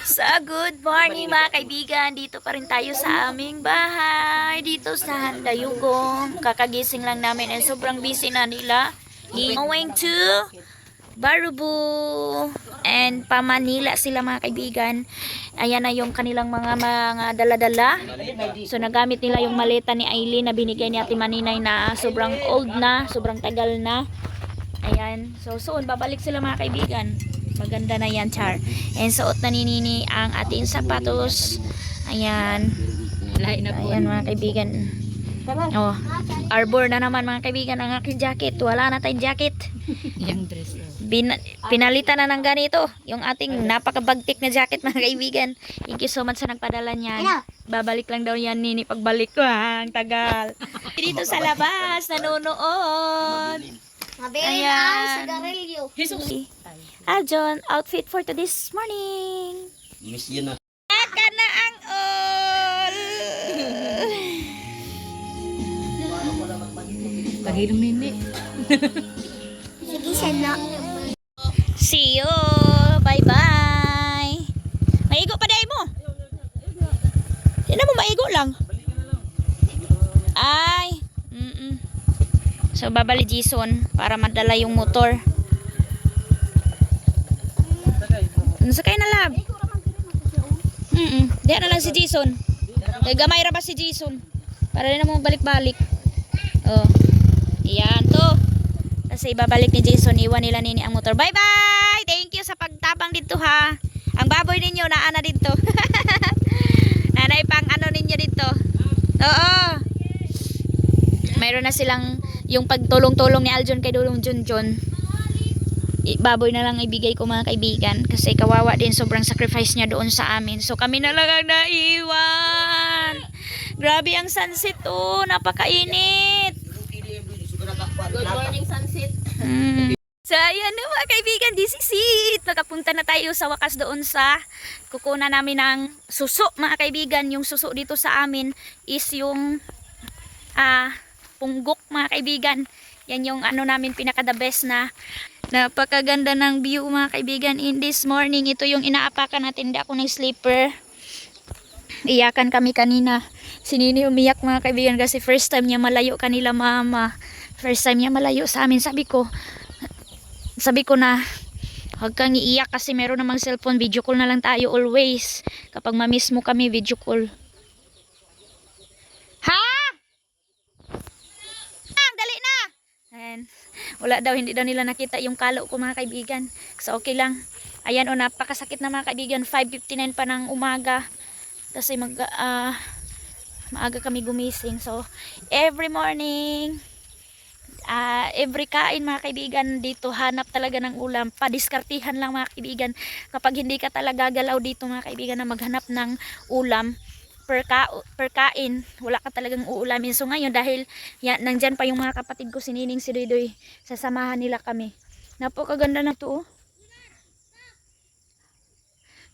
Good morning mga kaibigan. Dito pa rin tayo sa aming bahay. Dito sa Handayugong. Kakagising lang namin and sobrang busy na nila. Going to Barubu and pa Manila sila mga kaibigan. Ayan na yung kanilang mga dala-dala. So nagamit nila yung maleta ni Aileen na binigay ni Ate Maninay na sobrang old na, sobrang tagal na. Ayan. So soon babalik sila mga kaibigan. Maganda na yan, Char. And suot na ni Nini ang ating sapatos. Ayan. Ayan mga kaibigan. Oh, arbor na naman mga kaibigan ang aking jacket. Wala na tayong jacket. Yung dress. Pinalitan na ng ganito. Yung ating napakabagtik na jacket mga kaibigan. Thank you so much sa nagpadala niyan. Babalik lang daw yan Nini pagbalik ko. Ang tagal. Dito sa labas, nanonood. Ayan. Sigarilyo. John, outfit for this morning. Miss yun na. Aka na ang all. Pagilong nini. Sige, sana. See you. Bye-bye. Maigo pa day mo. Hindi mo maigo lang. Ay. So, babali Jason para madala yung motor. Sakay na lab. Diyan na lang si Jason. Gamay ra ba si Jason? Para rin na mo balik-balik. Oh. Iyan to. Kasi ibabalik ni Jason, iwan nila Nini ang motor. Bye-bye! Thank you sa pagtabang dito ha. Ang baboy ninyo, naana dito. Nanay pang ano ninyo dito. Oo. Mayroon na silang yung pagtulong-tulong ni Aljon kay Dulong Junjun. Baboy na lang ibigay ko mga kaibigan. Kasi kawawa din, sobrang sacrifice niya doon sa amin. So kami na lang ang naiwan. Grabe ang sunset oh. Napakainit. Good morning, sunset. So ayan na mga kaibigan, this is it. Nakapunta na tayo sa wakas doon sa kukunan namin ng suso mga kaibigan. Yung suso dito sa amin is yung punggok mga kaibigan. Yan yung ano namin pinaka the best na napakaganda ng view mga kaibigan in this morning. Ito yung inaapakan natin, hindi ako ng sleeper. Iyakan kami kanina. Si Nini umiyak mga kaibigan kasi first time niya malayo kanila mama. First time niya malayo sa amin. Sabi ko na huwag kang iiyak kasi meron namang cellphone. Video call na lang tayo always. Kapag mamiss mo kami, video call. Ha? Dali na! Ayan. Wala daw, hindi daw nila nakita yung kalo ko mga kaibigan. So okay lang. Ayan o, napakasakit na mga kaibigan. 5:59 pa ng umaga. Kasi maaga kami gumising. So every morning, every kain mga kaibigan dito, hanap talaga ng ulam. Padiskartihan lang mga kaibigan. Kapag hindi ka talaga galaw dito mga kaibigan na maghanap ng ulam, per kain, wala ka talagang uulamin. So ngayon dahil nandyan pa yung mga kapatid ko, si Nining, si Doydoy, sasamahan nila kami. Napakaganda na to oh.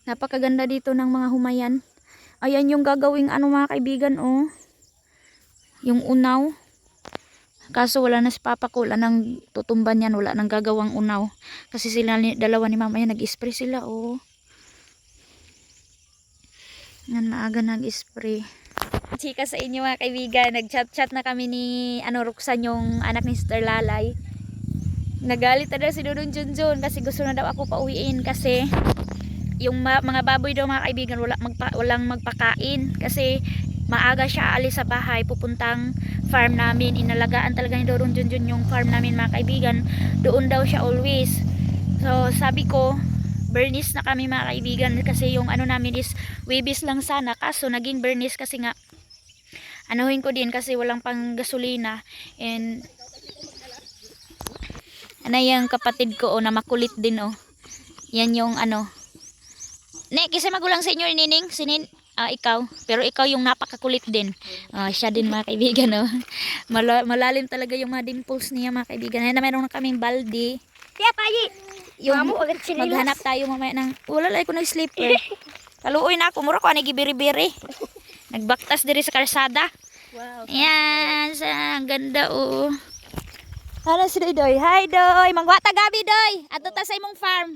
Napakaganda dito ng mga humayan. Ayan yung gagawing ano mga kaibigan oh. Yung unaw. Kaso wala na si Papa ko, wala nang tutumban yan, wala nang gagawang unaw. Kasi sila dalawa ni Mama yan, nag-spray sila oh. Yan, maaga nag-spray. Chika sa inyo mga kaibigan, nag-chat-chat na kami ni Roxanne, yung anak ni Sister Lalay. Nagalit na daw si Dudong Junjun kasi gusto na daw ako pauwiin kasi yung mga baboy daw mga kaibigan walang magpakain kasi maaga siya alis sa bahay pupuntang farm namin. Inalagaan talaga ni Dudong Junjun yung farm namin mga kaibigan. Doon daw siya always. So sabi ko, Bernice na kami mga kaibigan kasi yung ano namin is Webis lang sana, kaso naging Bernice kasi nga anuhin ko din kasi walang pang gasolina. And ano yung kapatid ko na makulit din oh. Yan yung ano. Kasi magulang sa inyo Nining, ikaw, pero ikaw yung napakakulit din. Siya din mga kaibigan oh. Malalim talaga yung mga dimples niya mga kaibigan. Ayan na meron na kaming baldi. Kaya payi. Yung maghanap tayo mamaya ng wala lang ko nag-sleeper. Kaluoy na ako, mura ko ani gibiri-biri. Nagbaktas diri sa kalsada. Wow. Ayan, ang ganda oh. Ano si Doy? Hi Doy, mangwa ta gabi Doy. Adto ta sa imong farm.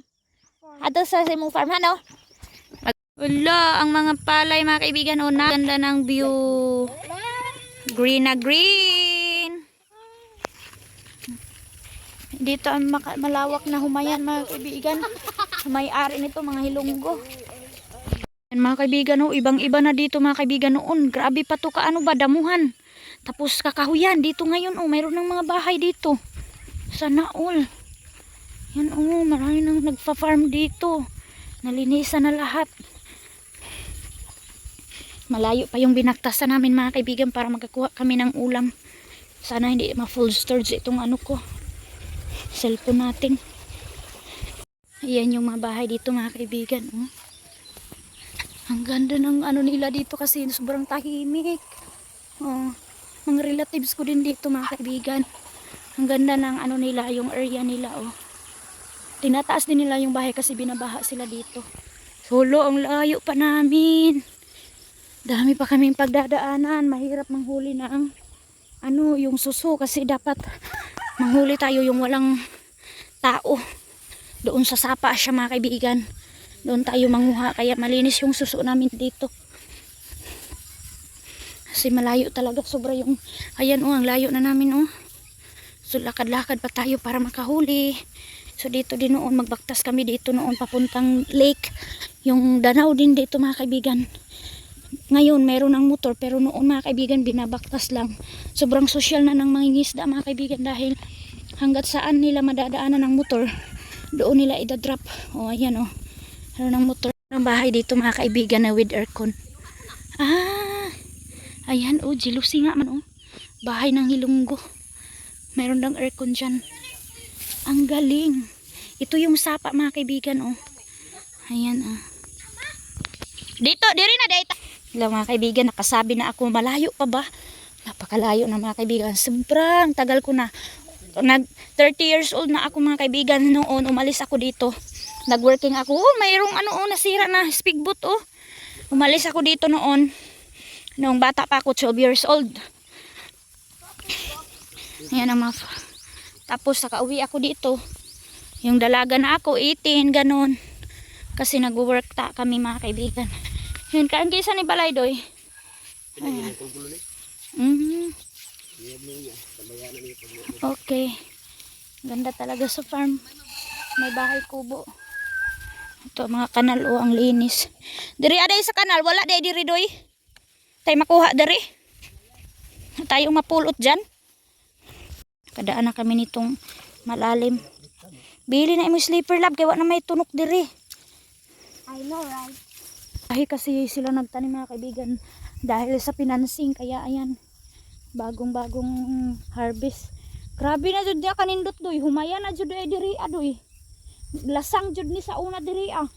Adto sa imong farm ano? Wala, ang mga palay mga kaibigan, oh, ganda ng view. Green na green. Dito ang malawak na humayan mga kaibigan. May-ari nito mga hilonggo. Yan mga kaibigan, oh, ibang-iba na dito mga kaibigan noon. Grabe pa to, kaano ba, damuhan. Tapos kakahuyan dito ngayon, oh, mayroon ng mga bahay dito. Sana all. Yan, oh, marami nang nagfa-farm dito. Nalinisan na lahat. Malayo pa yung binaktasan namin mga kaibigan para magkakuha kami ng ulam. Sana hindi ma-full storage itong ano ko, cellphone natin. Ayan yung mga bahay dito mga kaibigan. Oh. Ang ganda ng ano nila dito kasi sobrang tahimik. Oh, mga relatives ko din dito mga kaibigan. Ang ganda ng ano nila, yung area nila. Oh. Tinataas din nila yung bahay kasi binabaha sila dito. Solo, ang layo pa namin. Dami pa kaming pagdadaanan. Mahirap manghuli na ang ano, yung suso kasi dapat manghuli tayo yung walang tao. Doon sa sapa siya mga kaibigan. Doon tayo manguha kaya malinis yung suso namin dito. Kasi malayo talaga sobra yung ayan, oh, ang layo na namin, oh. So lakad-lakad pa tayo para makahuli. So dito din noon magbaktas kami dito noon papuntang lake. Yung Danau din dito mga kaibigan. Ngayon meron ng motor pero noon mga kaibigan binabaktas lang. Sobrang sosyal na ng mangingisda mga kaibigan dahil hanggat saan nila madadaanan ng motor, doon nila idadrop. O ayan, o, meron ng motor ng bahay dito mga kaibigan na with aircon. Ah, ayan, o, jealousy nga man, o, bahay ng hilonggo, meron ng aircon dyan. Ang galing. Ito yung sapa mga kaibigan, o, ayan, o. Dito, diri na dito. Hello mga kaibigan, nakasabi na ako, malayo pa ba? Napakalayo na mga kaibigan. Sobrang tagal ko na. Nag 30 years old na ako mga kaibigan noon. Umalis ako dito. Nagworking ako. Oh, mayroong ano, oh, nasira na speedboat, oh. Umalis ako dito noon. Noong bata pa ako, 12 years old. Ayan ang mga. Tapos nakauwi ako dito. Yung dalaga na ako, 18, ganon. Kasi nag-work ta kami mga kaibigan. Yun, kaang kisa ni Balay Doy. Okay. Ganda talaga sa farm. May bahay kubo. Ito mga kanal, o, ang linis. Diri aday sa kanal, wala day diri Doy. Tayo makuha diri. Tayo mapulot dyan. Kadaan na kami nitong malalim. Bili na imo sleeper lab kay wa na may tunok diri. I know, right? Dahil kasi sila nagtanim mga kaibigan dahil sa financing, kaya ayan, bagong harvest. Grabe na jud niya kanindot doy, humaya na jud ay diri adoy. Lasang jud ni sa una diri ah.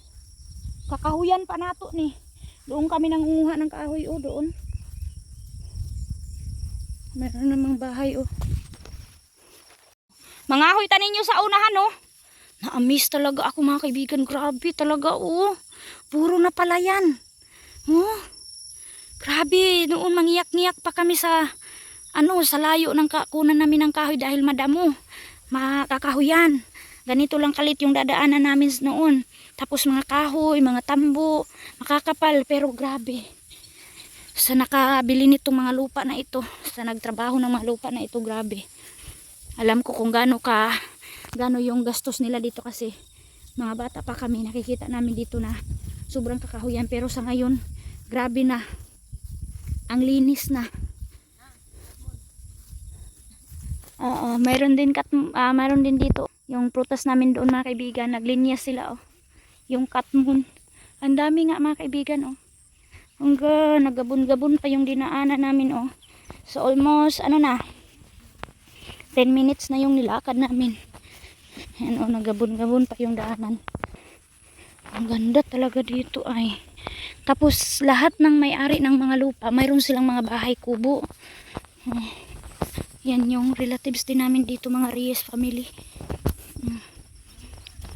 Kakahuyan pa nato ni. Doon kami nangunguha ng kahoy, oh, doon. Meron namang bahay, oh. Mangahoy tanin nyo sa unahan, oh. Na-amaze talaga ako mga kaibigan. Grabe talaga, oh. Puro na pala yan. Oh. Grabe. Noon mangiyak-ngiyak pa kami sa ano, sa layo ng kunan namin ng kahoy dahil madamo. Makakahuyan. Ganito lang kalit yung dadaanan namin noon. Tapos mga kahoy, mga tambo, makakapal. Pero grabe. Sa nakabili nitong mga lupa na ito, sa nagtrabaho ng mga lupa na ito, grabe. Alam ko kung gaano yung gastos nila dito kasi mga bata pa kami, nakikita namin dito na sobrang kakahuyan, pero sa ngayon grabe na, ang linis na. Mayroon din dito yung prutas namin doon mga kaibigan, naglinyas sila, oh. Yung katmon, ang dami nga mga kaibigan, oh. Hanggang nagabon-gabon pa yung dinaanan namin, oh. So almost 10 minutes na yung nilakad namin. Ayan, oh, nagabon-gabon pa yung daanan. Ang ganda talaga dito ay. Tapos lahat ng may-ari ng mga lupa, mayroon silang mga bahay kubo. Yan yung relatives din namin dito, mga Reyes family.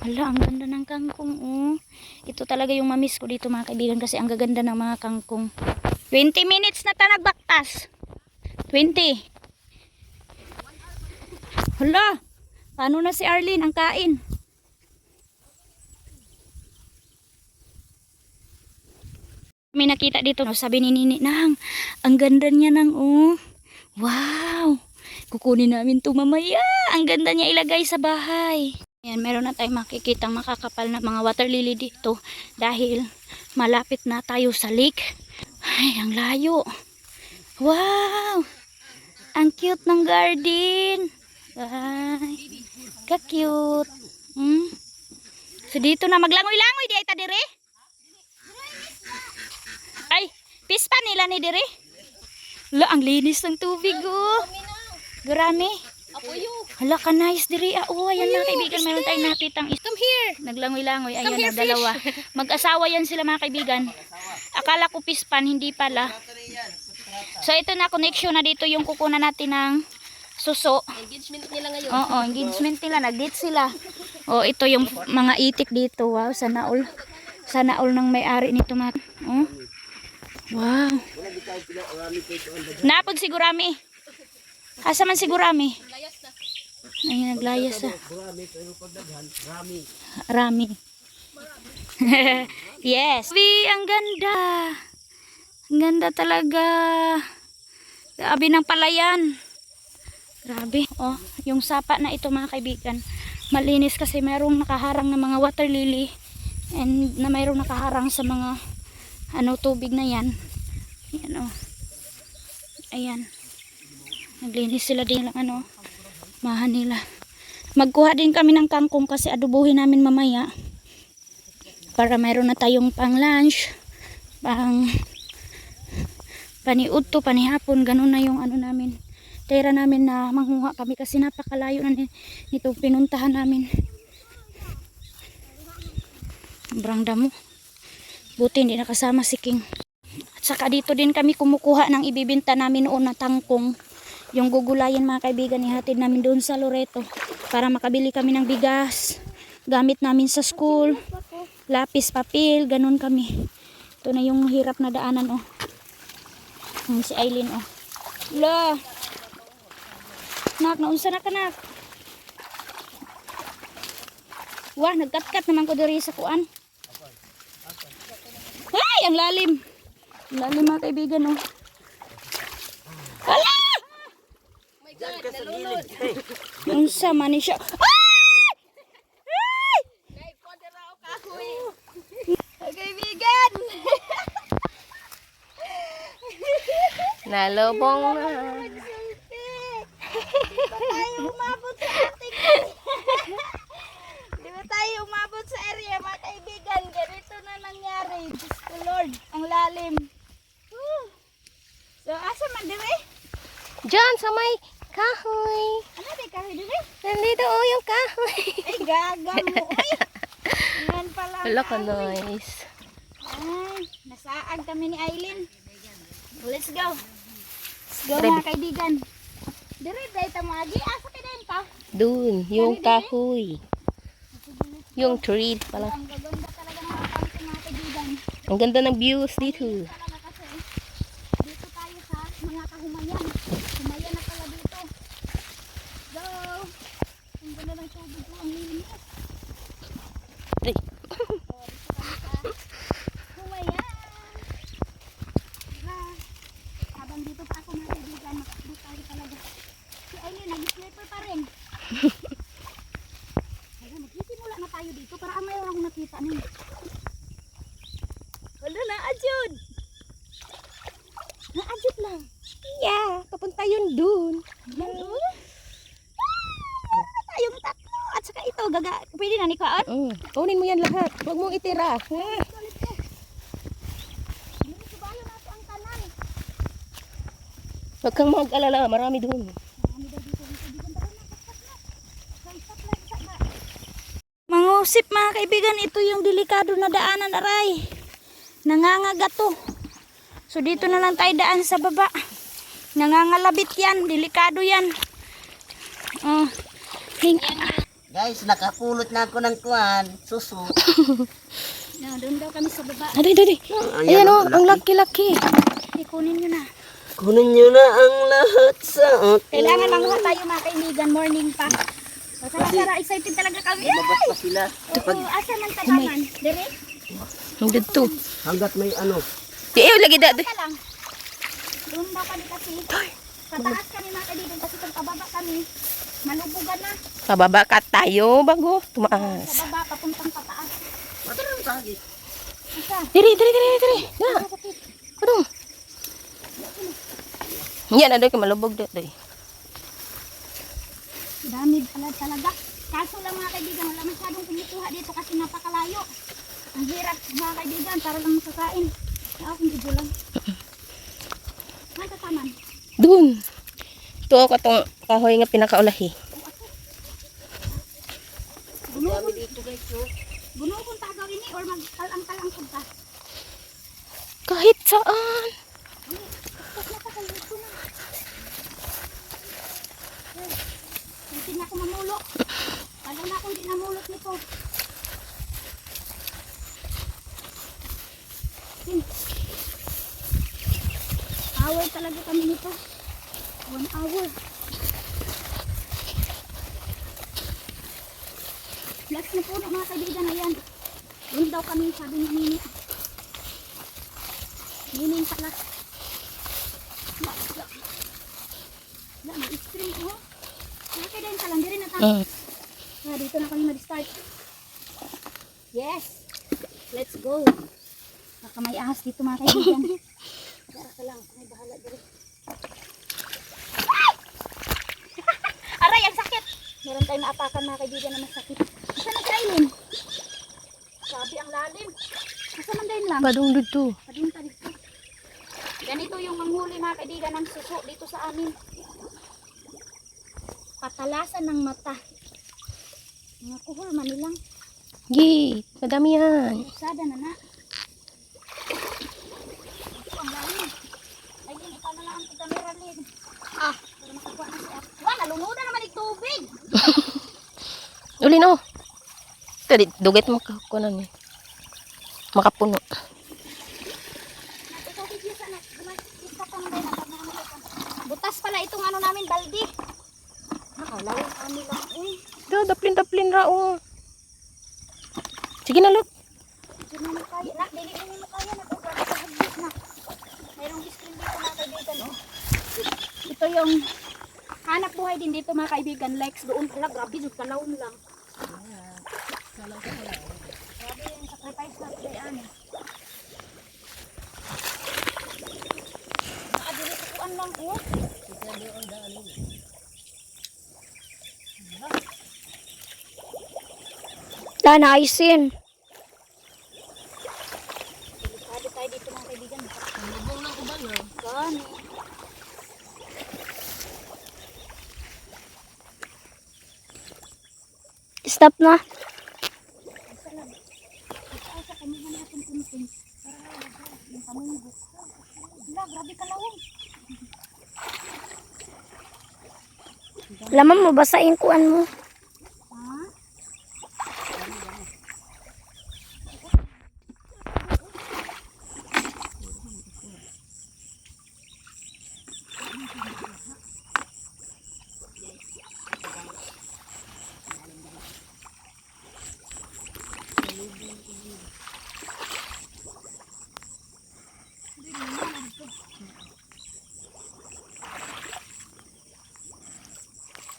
Ala, ang ganda ng kangkong, oh. Ito talaga yung mamiss ko dito mga kaibigan kasi ang gaganda ng mga kangkong. 20 minutes na ta nagbaktas. 20. Hala, paano na si Arlene ang kain? May nakita dito, no, sabi ni Nini, Nang, ang ganda niya nang, oh. Wow! Kukunin namin to mamaya. Ang ganda niya ilagay sa bahay. Ayan, meron na tayong makikitang makakapal na mga water lily dito dahil malapit na tayo sa lake. Ay, ang layo. Wow! Ang cute ng garden. Ay, ka-cute. So dito na maglangoy-langoy di ay ta dire. Ay, pispa nila ni dire. La, ang linis ng tubig, oh. Garami. Hala ka, nice diri. Oh, ayan mga kaibigan, meron tayong nakitang come here. Naglangoy-langoy. Ayan na, dalawa. Mag-asawa yan sila mga kaibigan. Akala ko pispan, hindi pala. So ito na, connection na dito yung kukunan natin ng suso. Engagement nila ngayon. Oo, engagement nila. Nag-date sila. Oh, ito yung mga itik dito. Wow, sana all. Sana all ng may-ari nito mga. Oh. Wow. Napod si Gurami. Asa man si Gurami? Ay, naglayas na. Rami. Yes. Ang ganda. Ang ganda talaga. Grabe ng palayan. Grabe. Oh, yung sapa na ito mga kaibigan. Malinis kasi mayroong nakaharang na mga water lily. And na mayroong nakaharang sa mga tubig na yan. Ayan, oh. Ayan. Naglinis sila din lang mahan nila. Magkuha din kami ng kangkong kasi adubuhin namin mamaya. Para mayroon na tayong pang lunch, pang paniudto, panihapon, ganun na yung namin. Tera namin na manguha kami kasi napakalayo na nito pinuntahan namin. Sobrang damo. Buti hindi nakasama si King. At saka dito din kami kumukuha ng ibibinta namin noon na tangkong. Yung gugulayan mga kaibigan, ihatid namin doon sa Loreto para makabili kami ng bigas. Gamit namin sa school. Lapis, papel, ganun kami. Ito na yung hirap na daanan, oh. Si Aileen, oh. La. Nak, naunsa na ka, nak. Wah, nagkat-kat naman ko diri sa kuan. Ay, ang lalim. Ang lalim mga kaibigan, oh. Wala! Oh my God, nalulod. Unsa man ni siya. Kaibigan! Nalobong na. Di ba tayo umabot sa area mga kaibigan? Ganito na nangyari. Diyos ko Lord, ang lalim. So, asa man dire? Diyan sa may kahoy. Ano di kahoy dire? Nandito yung kahoy. Ay, gaga mo. Ay, yan pala. Wala ka nice. Ay, nasaag kami ni Aileen. Let's go. Let's go mga kaibigan. Dire, dahil tamagi. Asa ka din pa? Dun, yung kahoy. Yung tree pala. Ang gaganda talaga ng pangko mga kaibigan. Ang ganda ng views dito. Talaga kasi dito tayo sa mga kahumayan. Humayan na pala dito. Go! Ang ganda ng tubig ko. Ang linis. Ay. Humayan! Diba? Habang dito pa ako mga kaibigan, makakabot tayo talaga. Si Aileen, nag-slipper pa rin. Ayun, magsisimula na tayo dito para mayroon akong nakita nun. Wala na, Ajud! Na-Ajud lang. Yeah, papunta yun dun. Nandun? Tayong tatlo. At saka ito, pwede na ni Kaan? Kunin mo yan lahat. Huwag mong itira. Subayo natin ang tanan. Huwag kang mag-alala. Marami dun. Mangusip mga kaibigan, ito yung delikado na daanan, aray. Nangangagato. So dito na lang tayo daan sa baba. Nangangalabit yan, delikado yan. Oh. Guys, nakapulot na ako ng kuwan, suso. Doon daw kami sa baba. Aday. Ayan o, ang laki-laki. Kunin nyo na. Kunin nyo na ang lahat sa akin. Kailangan manguha tayo mga kaibigan, morning pa. Sara, excited talaga kami. Lumabas pa sila. Oo, asa man tabangan? Dire? Ang dito. Hanggat may ano. Di lagi da. Ka lang. Doon daw kami kasi. Sa taas kami mga kaibigan kasi kung pababa kami, malubugan na. Pababa ka tayo bago tumaas. Sa baba, papuntang pataas. Matalang tagi. Isa. Diri. Da. Padung. Yan ada ka malubog da. Dami pala talaga. Kaso lang mga kaibigan, wala masyadong kumukuha dito kasi napakalayo. Ang hirap mga kaibigan, para lang makakain. Sa aking video lang. Ang tataman. Dun. Ito ako itong kahoy nga pinakaulahi. Dami dito guys, no? Gunubon ta gawin ni or magkalang-kalang punta. Kahit saan. Tapos nakakalit ko na. Hindi na ako mamulok. Lalo na akong di namulot nito. Hour talaga kami nito. 1 hour. Last na puno mga kaibigan, ayan. Doon daw kami, sabi ni Nini. Nini pala. Yan, mag-string ko. Okay din ka lang, di rin na tayo. Dito na kami mag-start. Yes! Let's go! Baka may ahas dito mga kaibigan. Dara ka lang, may bahala dito. Aray, ang sakit! Meron tayong naapakan mga kaibigan na masakit. Saan nag-railin? Sabi ang lalim. Masa man din lang? Padung dito. Padunta dito. Ganito yung manghuli mga kaibigan ng suso dito sa amin. Patalasan ng mata. Mga kuhol man nilang. Gi, madami yan. Usada na na. Ito ang lalim. Ayun, ikaw na lang ang kamera lid. Para makakuha na siya. Wala, nalunod na naman yung tubig. Uli no. Tadi duget mo kakunan ni. Makapuno. Butas pala itong ano namin, baldi. Nakalawin kami lang eh. Daplin rao. Sige na, Lot. Hindi mo kaya. Nak, dili mo kaya. Nag-ugat sa hagis na. Mayroong screen dito mga kaibigan. Oh. Ito yung hanap buhay din dito mga kaibigan. Likes doon pala. Grabe, kalawin lang. Grabe yung sacrifice na kayaan. Nakadili sa kuan lang. Oh. Danaisin. Delikado tayo dito mga kaibigan. Lubong ng uban ha. Gani. Stop na. Asa kami na natin pinipin. Yung pamunggo. Wala, grabe kalawin. Laman mo, basain kuan mo. Ha?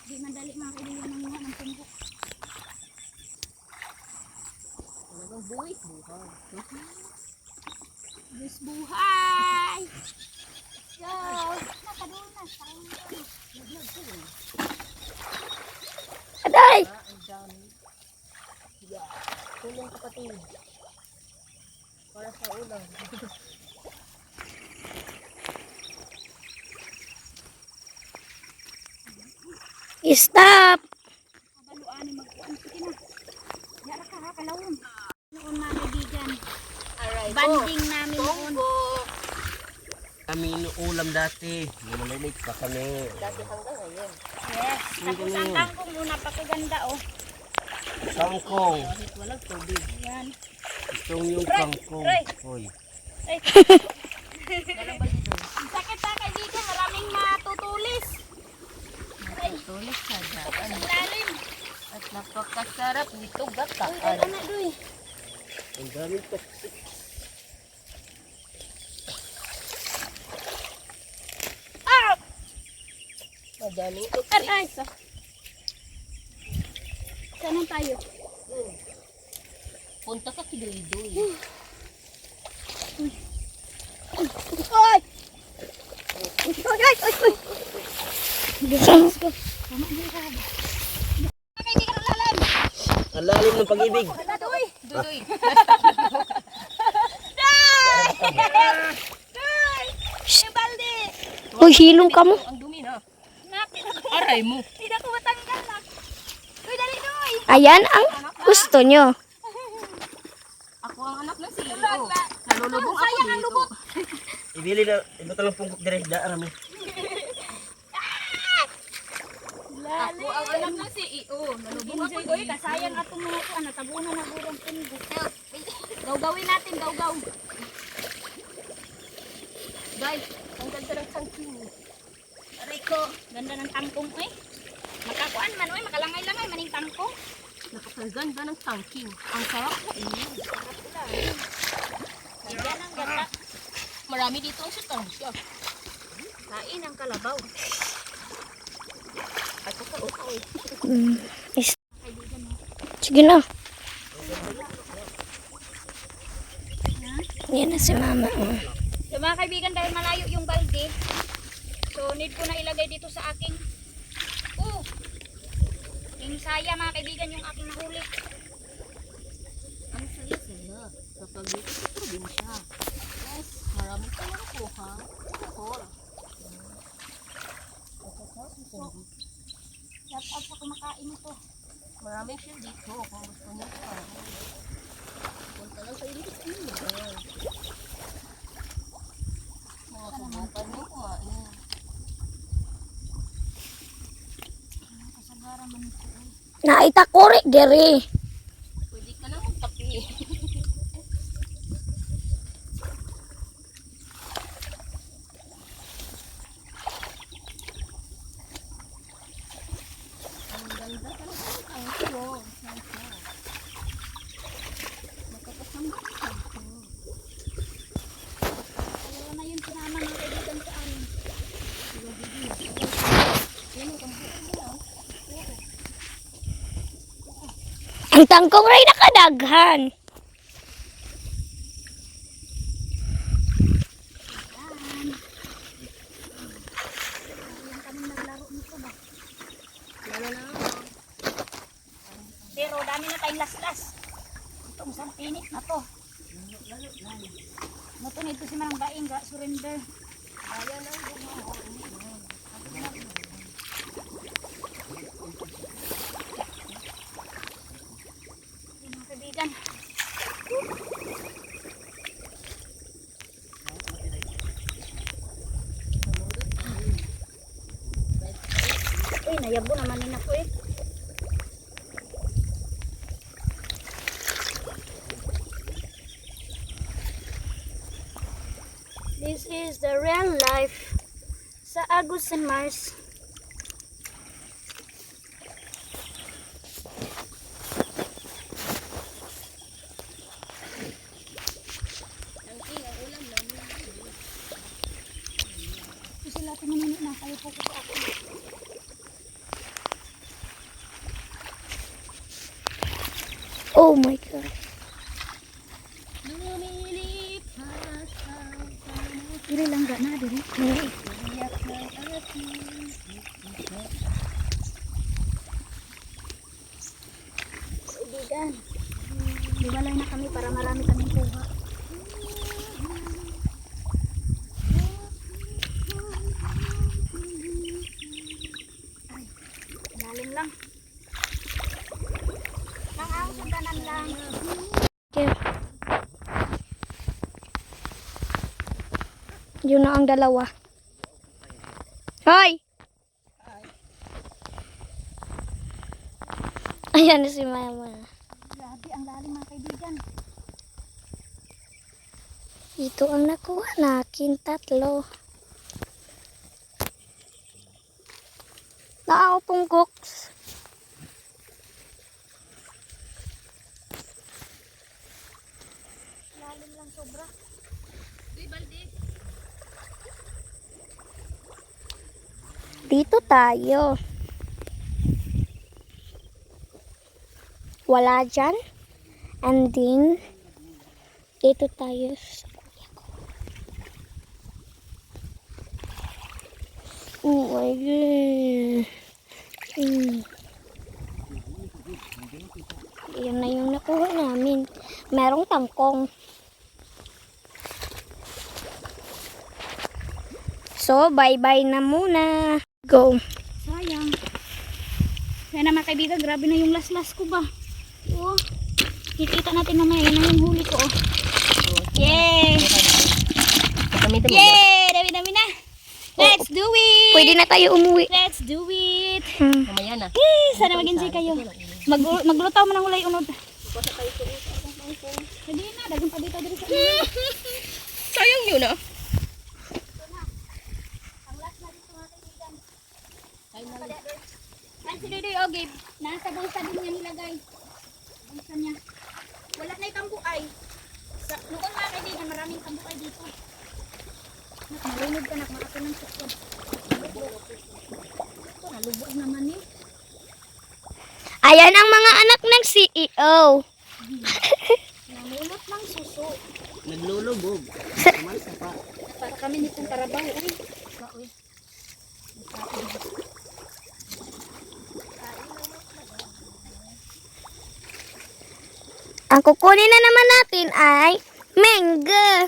Di madali mga kaibigan ng mga ng punggo. Talagang buhay. Diyos buhay! Yo! Nakadunas. Aday! Tulong kapatid. Para sa ulam. Stop! Kabaluan ni magkuhan. Sige na. Yara ka ha, kalawin. Noon mga kaibigan. Banding namin noon. Kami inuulam dati. Lumalilig pa kami. Dati hanggang ngayon. Yes. Tapos ang kangkong muna pakaganda oh. Kangkong. Kahit walang tubig. Yan. Itong yung kangkong. Roy. Hoy. Ay. Ang sakit ha kaibigan. Maraming matutulis. Ay. Tulis sa Tapos ang lalim. At napakasarap nito Uy, gataan. ay anak doy. Ang dami toxic. Madami. Aray! Saan tayo? Punta ka kidoy-doy. Uy! Uy! Uy! Uy! Let's go. Tama na ka. Kaibigan ang lalim. Ang lalim ng pag-ibig. Dudoy! Dudoy. Balde! Uy, hilong ka mo. Ang dumi na. Aray mo. Hindi na ko matanggal na. Uy, dali doy! Ayan ang gusto nyo. Ako ang anak ng CEO. Nalulubong ako Sayang ang dito. lubot. Ibili na, ibutang lang pungkok dire. Daan mo. Ako ang anak ng CEO. Nalulubong ako Enjoy, oy, dito. kasayang atong mga kuan, natabunan na burong punggo. Gawgawin natin, gawgaw. Guys, ang ganda ng sangking. Aray ko, ganda ng tangkong, oy. Makakuan man, oy, makalangay-langay maning tangkong. Napakaganda ng sangking. Ang sarap sa inyo. Yan ang ganda. Marami dito ang sustansya. Kain ang kalabaw. At kakao. Kaibigan mo. Sige na. Yan na si mama. So mga kaibigan, dahil malayo yung balde, so need ko na ilagay dito sa aking yung saya mga kaibigan, yung aking nahuli. Ang saya-saya. Kapag dito sa probinsya. Yes, marami tayong kuha. Or, Shout out sa kumakain ito. maraming shell dito. Kung gusto niyo pa. Punta lang kayo dito sa inyo. Mga subukan niyo kumain. Kasagara man ito. Naitakori, diri. Pwede ka na magtapi. Ang ganda talaga ng tangko. Makakasama ka tangko. Kaya na yung sinama mga kaibigan sa amin. Ang tangkong ray nakadaghan. Ayan kami naglaro nito ba? Lalo na. Pero dami na tayong laslas. Itong isang pinit na to. Natunid ko si Manang Baing, ga surrender. Ayan ang gumawa. Yung mga kaibigan. Uy, nayabo naman din ako eh. This is the real life sa Agus and Mars. Kasi lahat ng minit na kayo po ko ako. Oh my God. Lumilipas ang panahon. Dili lang ga na dili. Iyak ng ating Kaibigan. Hiwalay na kami para marami kaming kuha. Ay, lalim lang. Nang ang sundanan lang. Okay. Yun na ang dalawa. Hoy! Ayan na si mama. Grabe, ang lalim mga kaibigan. Ito ang nakuha nakin, tatlo. Naaw pong cooks. Lalim lang sobra. Uy, balde. Dito tayo. Wala dyan. And then, dito tayo sa kuya ko. Oh my God. Yan na yung nakuha namin. Merong tangkong. So, bye-bye na muna. Go. Sayang. Kaya na mga kaibigan, grabe na yung laslas ko ba. Oh, kikita natin mamaya. Yan na yung huli ko. Oh. Yay! Gamitin mo ba? Yay! Dami-dami na. Let's do it! Pwede na tayo umuwi. Let's do it! Mamaya na. Yay! Sana mag-enjoy kayo. Maglutaw mo ng ulay unod. Hindi na, dagang pa dito sa Sayang yun ah. Ay, si Dodoy Ogib, nasa bulsa din niya nilagay. Bulsa niya. Wala na yung kambuay. Noon mga kaibigan, maraming kambuay dito. Malunod ka, makaka ng sukod. Ito, nalubog naman eh. Ayan ang mga anak ng CEO. Namulot ng suso. Naglulubog. Kumalsa pa. Para kami nitong karabaw. Ay, baoy. Ang kukunin na naman natin ay mangga.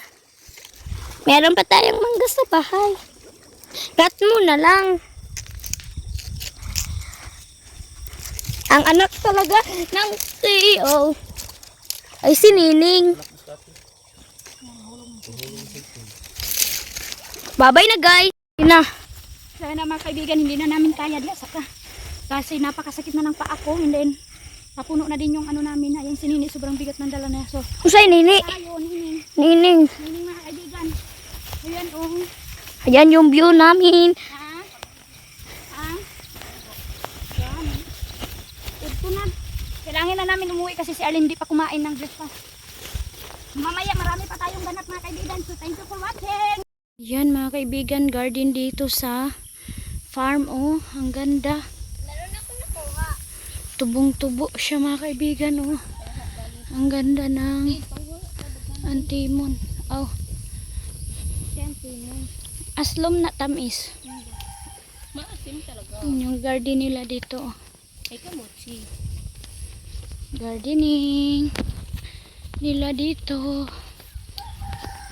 Meron pa tayong mangga sa bahay. Cut mo na lang. Ang anak talaga ng CEO ay si Nining. Babay na guys. Yun na. Kaya na mga kaibigan, hindi na namin kaya diya saka. Kasi napakasakit na ng paa ko. And then, napuno na din yung ano namin. Ayan si Nining, sobrang bigat ng dala na. So, usay Nining. Tayo, Nining. Nining. Nining mga kaibigan. Ayan oh. Ayan yung view namin. Ayan. Ito na. Kailangan na namin umuwi kasi si Arlene hindi pa kumain ng breakfast. Mamaya marami pa tayong ganap mga kaibigan. So, thank you for watching. Yan mga kaibigan, garden dito sa farm. Oh, ang ganda. Meron ako nakuha. Tubong-tubo siya mga kaibigan. Oh. Ang ganda ng antimon. Oh. Aslom na tamis. Maasim talaga. Yung garden nila dito. Oh. Ay kamochi. Gardening nila dito.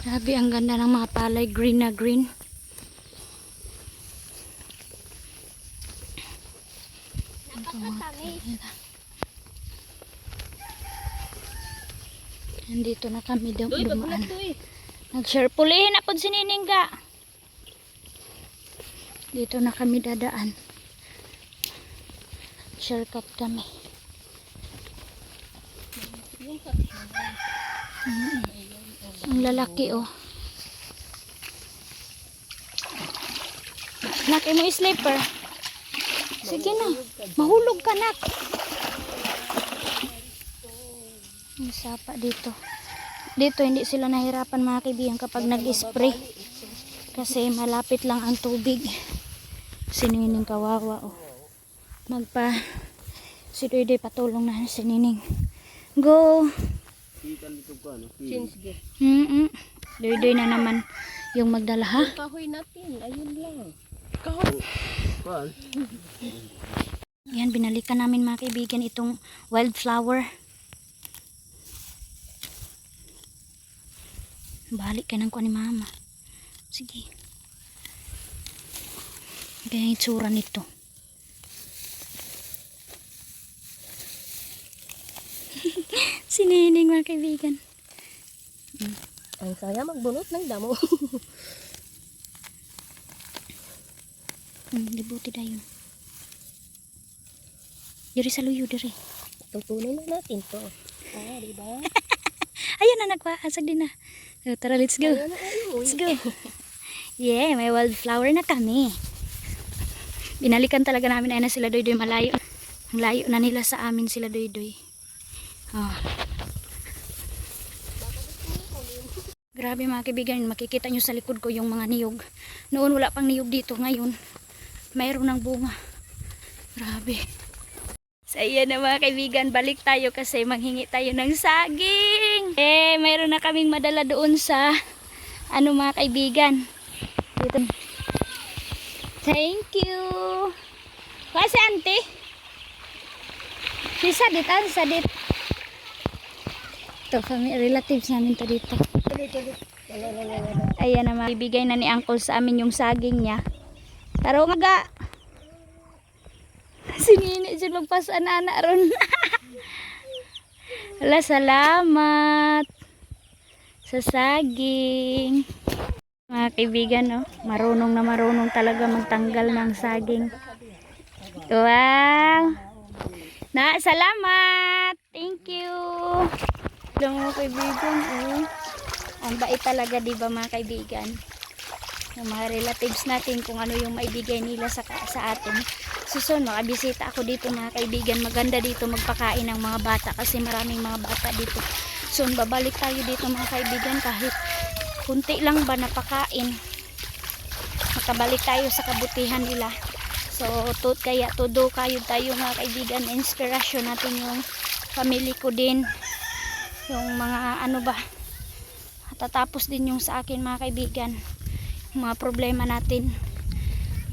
Grabe, ang ganda ng mga palay, green na green. Nandito na kami daw dumaan. Nag-share pulihin na po si Nining ka. Dito na kami dadaan. Shortcut kami. Ang lalaki oh. Nak, mo sleeper. Sige na. Mahulog ka nak. Ang sapa dito. Dito hindi sila nahirapan mga kaibigan kapag nag-spray. Kasi malapit lang ang tubig. Sinining kawawa oh. Si Doydoy patulong na si Nining. Go. Change. Doydoy na naman yung magdala ha. Kahoy natin. Ayun lang. Kuan. Yan, binalikan namin mga kaibigan itong wildflower. Balik ka ng kuha ni mama. Sige. Kaya yung tsura nito. Sinining mga kaibigan. Ang saya magbunot ng damo. Libuti dayo. Diri sa luyo diri. Tutunin na natin to. Diba? Ayun na, nagpahasag din na. So, tara, let's go. Let's go. Yeah, may wildflower na kami. Binalikan talaga namin. Ayun na sila Doydoy, malayo. Ang layo na nila sa amin sila Doydoy. Oh. Grabe mga kaibigan, makikita nyo sa likod ko yung mga niyog. Noon wala pang niyog dito, ngayon mayroon ng bunga. Grabe. So ayan na mga kaibigan, balik tayo kasi manghingi tayo ng saging. Mayroon na kaming madala doon sa mga kaibigan. Dito. Thank you. Kasi auntie. Si Sadit, Sadit. Ito, relatives namin to dito. Ayan na mga ibigay na ni Uncle sa amin yung saging niya. Taro nga ga. Sinini siya magpasanana ron. Wala, salamat sa saging. Mga kaibigan, no? Marunong na marunong talaga magtanggal ng saging. Wow! Salamat! Thank you! Ito mga kaibigan, oh. Ang bait talaga, di ba mga kaibigan? Yung mga relatives natin, kung ano yung maibigay nila sa atin. Susun, makabisita ako dito mga kaibigan. Maganda dito magpakain ng mga bata kasi maraming mga bata dito. So, babalik tayo dito mga kaibigan kahit kunti lang ba napakain. Makabalik tayo sa kabutihan nila. So, kaya todo kayo tayo mga kaibigan. Inspirasyon natin yung family ko din. Yung mga tatapos din yung sa akin mga kaibigan. Yung mga problema natin.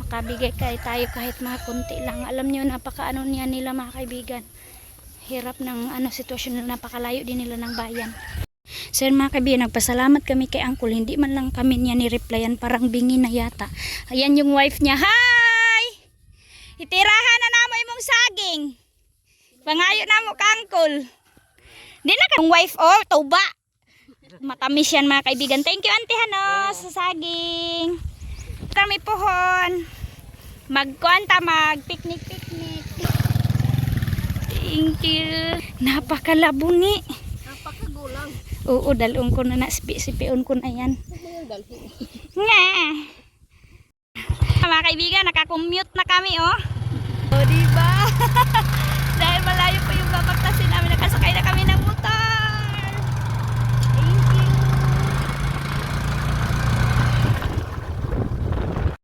Makabigay tayo kahit mga kunti lang. Alam nyo, napakaano niya nila mga kaibigan. Hirap ng sitwasyon na napakalayo din nila ng bayan. So mga kaibigan, nagpasalamat kami kay Uncle. Hindi man lang kami niya ni-replyan. Parang bingi na yata. Ayan yung wife niya. Hi! Itirahan na namo imong saging. Pangayo na mo ka Uncle. Di na kang wife tuba. Matamis yan mga kaibigan. Thank you Auntie Hanos sa saging. Kami pohon. Mag-picnic. Thank you. Napakalabo ni. Napakagulang. Oo, dalong ko na sipion ko na yan. Nga. Mga kaibigan, nakakommute na kami, oh. O, diba? Dahil malayo pa yung babak kasi